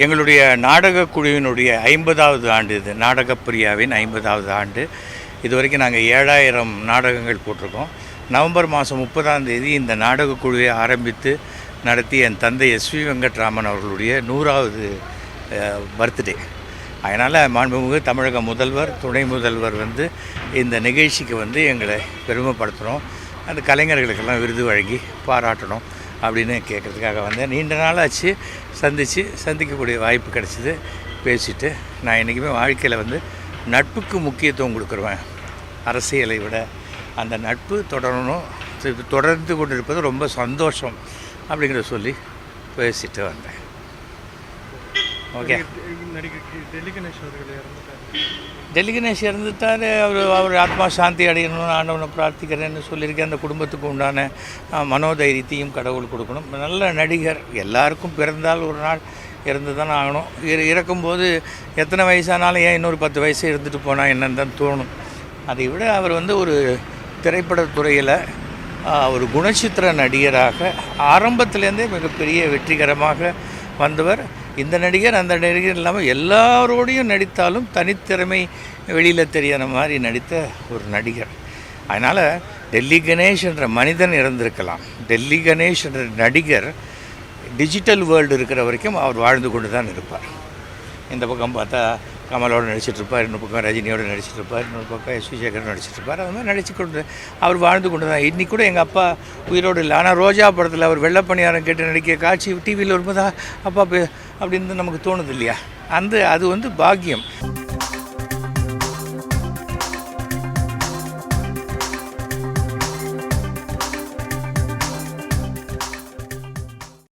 எங்களுடைய நாடகக் குழுவினுடைய 50வது ஆண்டு இது. நாடகப்பிரியாவின் 50வது ஆண்டு. இது வரைக்கும் நாங்கள் 7000 நாடகங்கள் போட்டிருக்கோம். நவம்பர் மாதம் 30ஆம் தேதி இந்த நாடகக் குழுவை ஆரம்பித்து நடத்தி என் தந்தை எஸ்வி வெங்கட்ராமன் அவர்களுடைய 100வது பர்த்டே. அதனால் மாண்புமிகு தமிழக முதல்வர், துணை முதல்வர் இந்த நிகழ்ச்சிக்கு எங்களை பெருமைப்படுத்துகிறோம். அந்த கலைஞர்களுக்கெல்லாம் விருது வழங்கி பாராட்டணும் அப்படின்னு கேட்குறதுக்காக வந்தேன். நீண்ட நாளாச்சு சந்திக்கக்கூடிய வாய்ப்பு கிடச்சிது. பேசிட்டு நான் என்றைக்குமே வாழ்க்கையில் நட்புக்கு முக்கியத்துவம் கொடுக்குறேன். அரசியலை விட அந்த நட்பு தொடர்ந்து கொண்டிருப்பது ரொம்ப சந்தோஷம் அப்படிங்கிறத சொல்லி பேசிட்டு வந்தேன். ஓகே. டெல்லி கணேஷ் இறந்துட்டார். அவர் ஆத்மா சாந்தி அடையணும்னு ஆண்டவனை பிரார்த்திக்கிறேன்னு சொல்லியிருக்கேன். அந்த குடும்பத்துக்கு உண்டான மனோதைரியத்தையும் கடவுள் கொடுக்கணும். நல்ல நடிகர். எல்லாருக்கும் பிறந்தால் ஒரு நாள் இறந்து தானே ஆகணும். இறக்கும்போது எத்தனை வயசானாலும் ஏன் இன்னொரு 10 வயசு இருந்துட்டு போனால் என்னன்னு தான் தோணும். அதை விட அவர் ஒரு திரைப்படத்துறையில் ஒரு குணச்சித்திர நடிகராக ஆரம்பத்திலேருந்தே மிகப்பெரிய வெற்றிகரமாக வந்தவர். இந்த நடிகர் அந்த நடிகர் இல்லாமல் எல்லாரோடையும் நடித்தாலும் தனித்திறமை வெளியில் தெரியாத மாதிரி நடித்த ஒரு நடிகர். அதனால் டெல்லி கணேஷ் என்ற மனிதன் இறந்திருக்கலாம். டெல்லி கணேஷ் என்ற நடிகர் டிஜிட்டல் வேர்ல்டு இருக்கிற வரைக்கும் அவர் வாழ்ந்து கொண்டு தான் இருப்பார். இந்த பக்கம் பார்த்தா கமலோடு நடிச்சிட்ருப்பார், இன்னொரு பக்கம் ரஜினியோடு நடிச்சிட்ருப்பார், இன்னொரு பக்கம் எஸ் வி சேகர் நடிச்சிட்ருப்பார். அது மாதிரி நடிச்சு கொண்டு அவர் வாழ்ந்து கொண்டு தான். இன்றைக்கி கூட எங்கள் அப்பா உயிரோடு இல்லை. ஆனால் ரோஜா படத்தில் அவர் வெள்ளப்பணியாரம் கேட்டு நடிக்க காட்சி டிவியில் வரும்போது அப்பா அப்படின்னு நமக்கு தோணுது இல்லையா? அது பாக்கியம்.